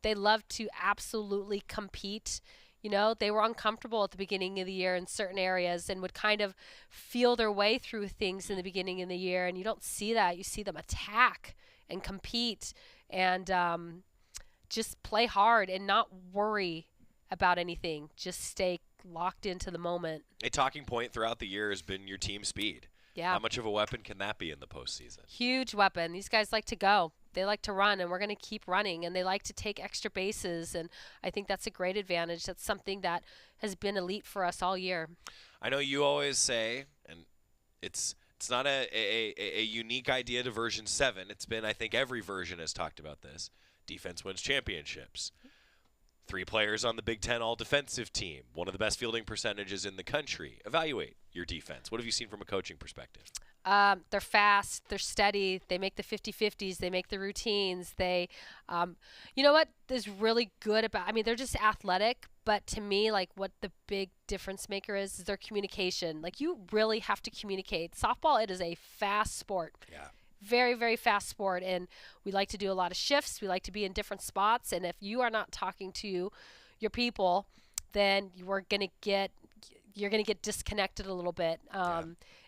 They love to absolutely compete. They were uncomfortable at the beginning of the year in certain areas and would kind of feel their way through things in the beginning of the year. And you don't see that. You see them attack and compete and just play hard and not worry about anything. Just stay locked into the moment.
A talking point throughout the year has been your team speed.
Yeah.
How much of a weapon can that be in the postseason?
Huge weapon. These guys like to go. They like to run, and we're going to keep running, and they like to take extra bases, and I think that's a great advantage. That's something that has been elite for us all year.
I know you always say, and it's not a unique idea to version 7. It's been, I think every version has talked about this. Defense wins championships. 3 players on the Big Ten all-defensive team, one of the best fielding percentages in the country. Evaluate your defense. What have you seen from a coaching perspective?
They're fast. They're steady. They make the 50-50s. They make the routines. They, you know what is really good about, they're just athletic, but to me, like what the big difference maker is their communication. Like you really have to communicate. Softball, it is a fast sport.
Yeah.
Very, very fast sport, and we like to do a lot of shifts. We like to be in different spots, and if you are not talking to your people, then you're gonna get disconnected a little bit.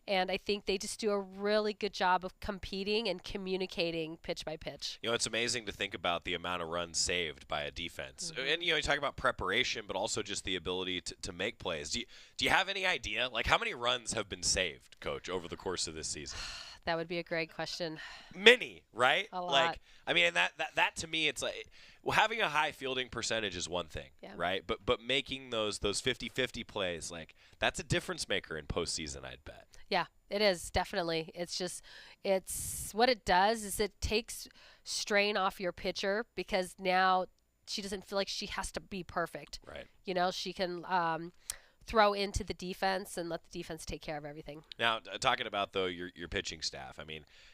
And I think they just do a really good job of competing and communicating pitch by pitch.
It's amazing to think about the amount of runs saved by a defense. Mm-hmm. And, you talk about preparation, but also just the ability to make plays. Do you have any idea, like how many runs have been saved, Coach, over the course of this season?
That would be a great question.
Many, right?
A lot.
Like, and that to me, it's like, well, having a high fielding percentage is one thing, right? But making those 50-50 plays, like that's a difference maker in postseason, I'd bet.
Yeah, it is definitely. It's what it does is it takes strain off your pitcher because now she doesn't feel like she has to be perfect.
Right.
She can throw into the defense and let the defense take care of everything.
Now, talking about, though, your pitching staff,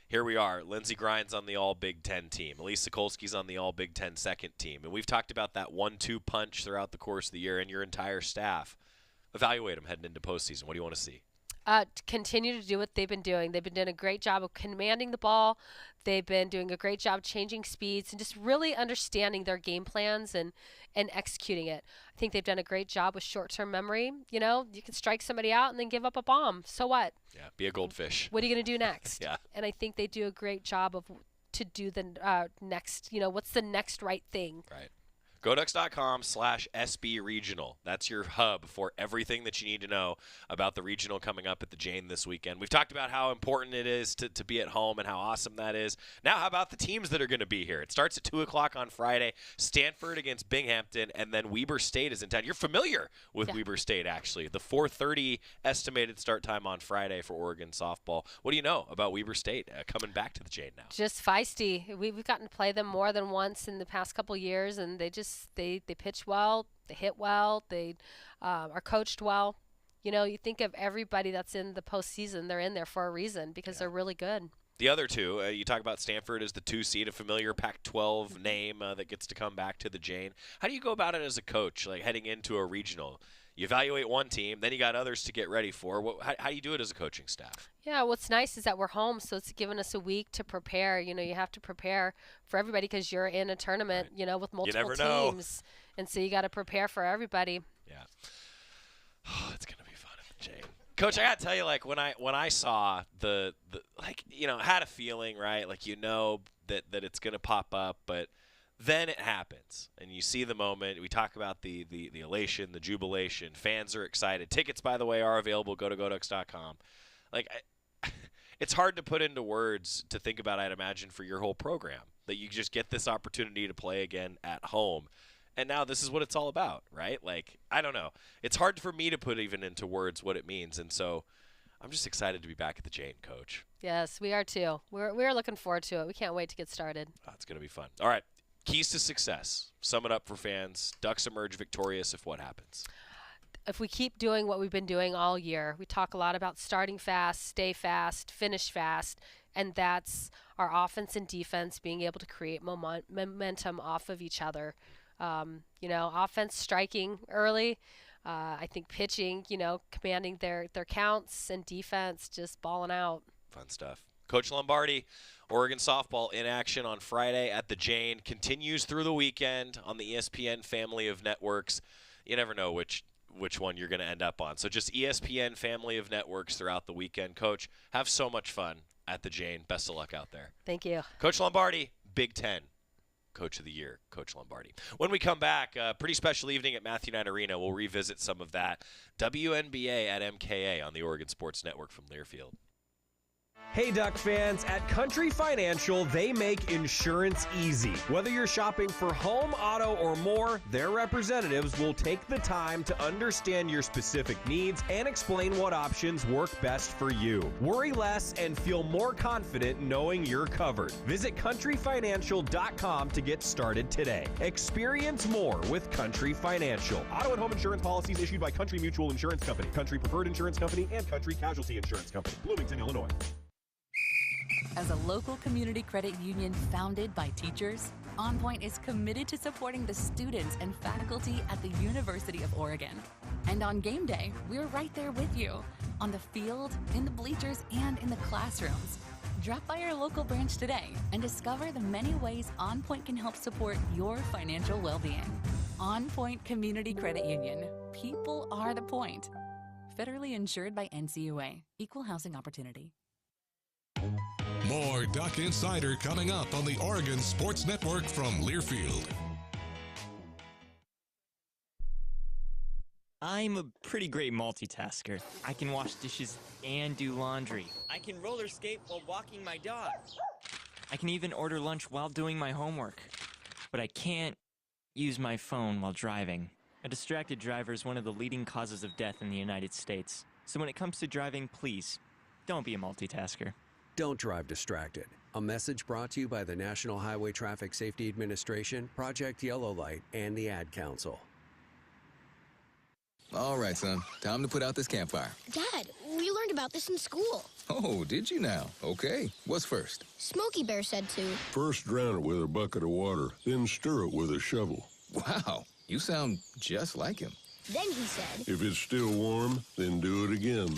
here we are. Lindsey Grind's on the All-Big Ten team. Melyssa Kolsky's on the All-Big Ten second team. And we've talked about that 1-2 punch throughout the course of the year and your entire staff. Evaluate them heading into postseason. What do you want to see?
Continue to do what they've been doing. They've been doing a great job of commanding the ball. They've been doing a great job changing speeds and just really understanding their game plans and executing it. I think they've done a great job with short-term memory. You can strike somebody out and then give up a bomb. So what?
Yeah, be a goldfish.
What are you going to do next?
Yeah.
And I think they do a great job to do the next, what's the next right thing?
Right. GoDucks.com/SB Regional. That's your hub for everything that you need to know about the regional coming up at the Jane this weekend. We've talked about how important it is to be at home and how awesome that is. Now, how about the teams that are going to be here? It starts at 2 o'clock on Friday. Stanford against Binghamton, and then Weber State is in town. You're familiar with Weber State, actually. The 4:30 estimated start time on Friday for Oregon softball. What do you know about Weber State coming back to the Jane now?
Just feisty. We've gotten to play them more than once in the past couple years, and they pitch well, they hit well, they are coached well. You think of everybody that's in the postseason, they're in there for a reason because they're really good.
The other two, you talk about Stanford as the 2 seed, a familiar Pac-12 name that gets to come back to the Jane. How do you go about it as a coach, like heading into a regional? You evaluate one team, then you got others to get ready for. How do you do it as a coaching staff?
Yeah, what's nice is that we're home, so it's given us a week to prepare. You have to prepare for everybody because you're in a tournament, with multiple teams. And so you got to prepare for everybody.
Yeah. Oh, it's going to be fun at the Jane. Coach, I got to tell you, like, when I saw the had a feeling, right? Like, that it's going to pop up, but then it happens, and you see the moment. We talk about the elation, the jubilation. Fans are excited. Tickets, by the way, are available. Go to GoDucks.com. Like, it's hard to put into words to think about, I'd imagine, for your whole program, that you just get this opportunity to play again at home. And now this is what it's all about, right? Like, I don't know. It's hard for me to put even into words what it means, and so I'm just excited to be back at the Jane, Coach.
Yes, we are too. We're looking forward to it. We can't wait to get started.
Oh, it's going to be fun. All right. Keys to success. Sum it up for fans. Ducks emerge victorious if what happens?
If we keep doing what we've been doing all year, we talk a lot about starting fast, stay fast, finish fast, and that's our offense and defense being able to create momentum off of each other. Offense striking early. I think pitching, commanding their counts, and defense just balling out.
Fun stuff. Coach Lombardi, Oregon softball in action on Friday at the Jane, continues through the weekend on the ESPN family of networks. You never know which one you're going to end up on. So just ESPN family of networks throughout the weekend. Coach, have so much fun at the Jane. Best of luck out there.
Thank you.
Coach Lombardi, Big Ten Coach of the Year, Coach Lombardi. When we come back, a pretty special evening at Matthew Knight Arena. We'll revisit some of that. WNBA at MKA on the Oregon Sports Network from Learfield.
Hey Duck fans, at Country Financial, they make insurance easy. Whether you're shopping for home, auto, or more, their representatives will take the time to understand your specific needs and explain what options work best for you. Worry less and feel more confident knowing you're covered. Visit countryfinancial.com to get started today. Experience more with Country Financial. Auto and home insurance policies issued by Country Mutual Insurance Company, Country Preferred Insurance Company, and Country Casualty Insurance Company, Bloomington, Illinois.
As a local community credit union founded by teachers, OnPoint is committed to supporting the students and faculty at the University of Oregon. And on game day, we're right there with you, on the field, in the bleachers, and in the classrooms. Drop by our local branch today and discover the many ways OnPoint can help support your financial well-being. OnPoint Community Credit Union. People are the point. Federally insured by NCAA. Equal housing opportunity.
More Duck Insider coming up on the Oregon Sports Network from Learfield.
I'm a pretty great multitasker. I can wash dishes and do laundry. I can roller skate while walking my dog. I can even order lunch while doing my homework. But I can't use my phone while driving. A distracted driver is one of the leading causes of death in the United States. So when it comes to driving, please, don't be a multitasker.
Don't drive distracted. A message brought to you by the National Highway Traffic Safety Administration, Project Yellow Light, and the Ad Council.
All right, son. Time to put out this campfire.
Dad, we learned about this in school.
Oh, did you now? Okay. What's first?
Smokey Bear said to.
First drown it with a bucket of water, then stir it with a shovel.
Wow, you sound just like him.
Then he said.
If it's still warm, then do it again.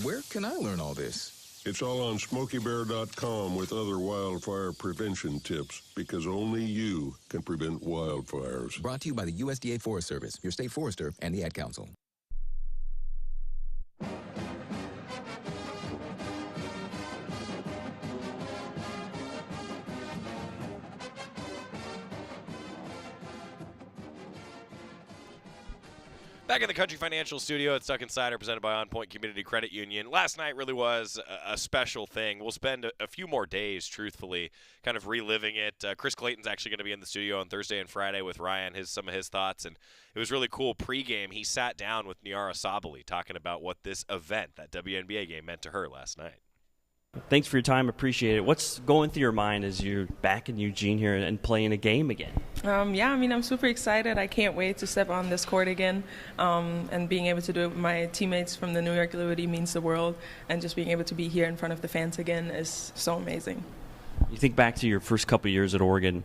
Where can I learn all this?
It's all on SmokeyBear.com with other wildfire prevention tips, because only you can prevent wildfires.
Brought to you by the USDA Forest Service, your state forester, and the Ad Council.
Back in the Country Financial Studio, it's Duck Insider presented by OnPoint Community Credit Union. Last night really was a special thing. We'll spend a few more days, truthfully, kind of reliving it. Chris Clayton's actually going to be in the studio on Thursday and Friday with Ryan, some of his thoughts. And it was really cool. Pre-game, he sat down with Niara Sabali talking about what this event, that WNBA game, meant to her last night.
Thanks for your time. Appreciate it. What's going through your mind as you're back in Eugene here and playing a game again?
Yeah, I mean, I'm super excited. I can't wait to step on this court again. And being able to do it with my teammates from the New York Liberty means the world. And just being able to be here in front of the fans again is so amazing.
You think back to your first couple years at Oregon,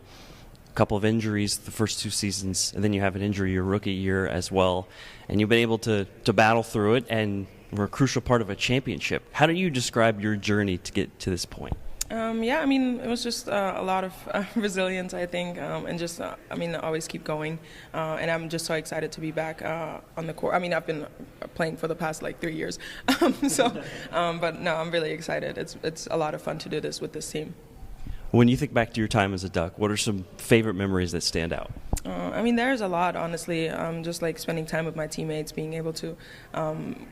a couple of injuries the first 2 seasons, and then you have an injury your rookie year as well. And you've been able to battle through it and were a crucial part of a championship. How do you describe your journey to get to this point?
Yeah, I mean, it was just a lot of resilience, I think, and just, always keep going. And I'm just so excited to be back on the court. I mean, I've been playing for the past, 3 years. But no, I'm really excited. It's a lot of fun to do this with this team.
When you think back to your time as a Duck, what are some favorite memories that stand out?
There's a lot, honestly. Just spending time with my teammates, being able to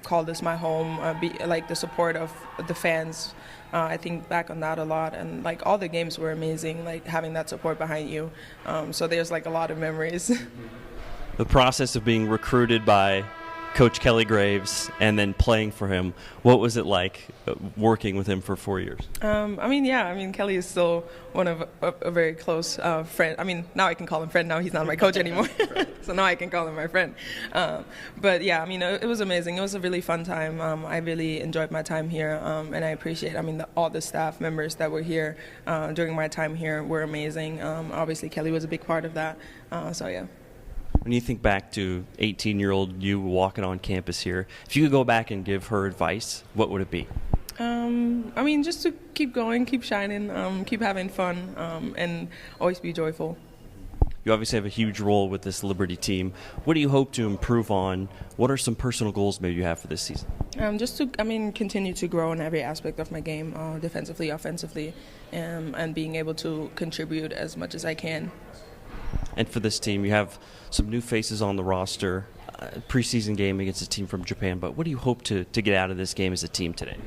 call this my home, the support of the fans. I think back on that a lot, and all the games were amazing. Having that support behind you. So there's a lot of memories.
The process of being recruited by Coach Kelly Graves and then playing for him, what was it like working with him for 4 years?
Kelly is still one of a very close friend. Now I can call him friend. Now he's not my coach anymore. So now I can call him my friend. It was amazing. It was a really fun time. I really enjoyed my time here, and I appreciate, all the staff members that were here during my time here were amazing. Obviously, Kelly was a big part of that. Yeah.
When you think back to 18-year-old you walking on campus here, if you could go back and give her advice, what would it be?
Just to keep going, keep shining, keep having fun, and always be joyful.
You obviously have a huge role with this Liberty team. What do you hope to improve on? What are some personal goals maybe you have for this season?
Just to, continue to grow in every aspect of my game, defensively, offensively, and being able to contribute as much as I can.
And for this team, you have some new faces on the roster, preseason game against a team from Japan, but what do you hope to get out of this game as a team today?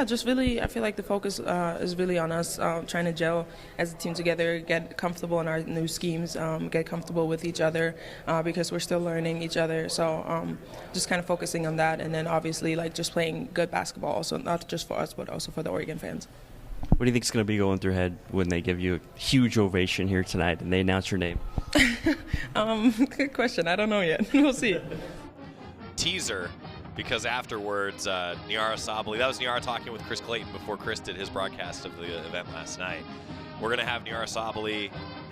Just really, I feel like the focus is really on us trying to gel as a team together, get comfortable in our new schemes, get comfortable with each other because we're still learning each other. So just kind of focusing on that, and then obviously just playing good basketball also, not just for us, but also for the Oregon fans.
What do you think is going to be going through your head when they give you a huge ovation here tonight and they announce your name?
Good question. I don't know yet. We'll see.
Teaser, because afterwards, Nyara Sabali, that was Nyara talking with Chris Clayton before Chris did his broadcast of the event last night. We're going to have Nyara Sabali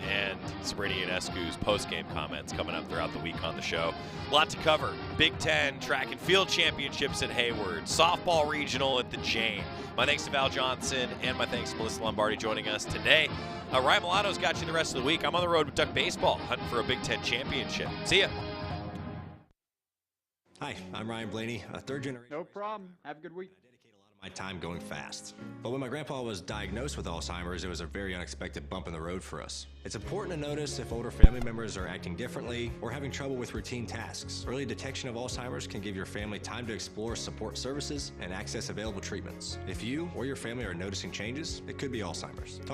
and Sabrina Ionescu's post-game comments coming up throughout the week on the show. A lot to cover. Big Ten track and field championships at Hayward, softball regional at the Jane. My thanks to Val Johnson, and my thanks to Melyssa Lombardi joining us today. Ryan Milano's got you the rest of the week. I'm on the road with Duck Baseball, hunting for a Big Ten championship. See ya.
Hi, I'm Ryan Blaney, a third generation.
No problem. Have a good week.
My time going fast. But when my grandpa was diagnosed with Alzheimer's, it was a very unexpected bump in the road for us. It's important to notice if older family members are acting differently or having trouble with routine tasks. Early detection of Alzheimer's can give your family time to explore support services and access available treatments. If you or your family are noticing changes, it could be Alzheimer's.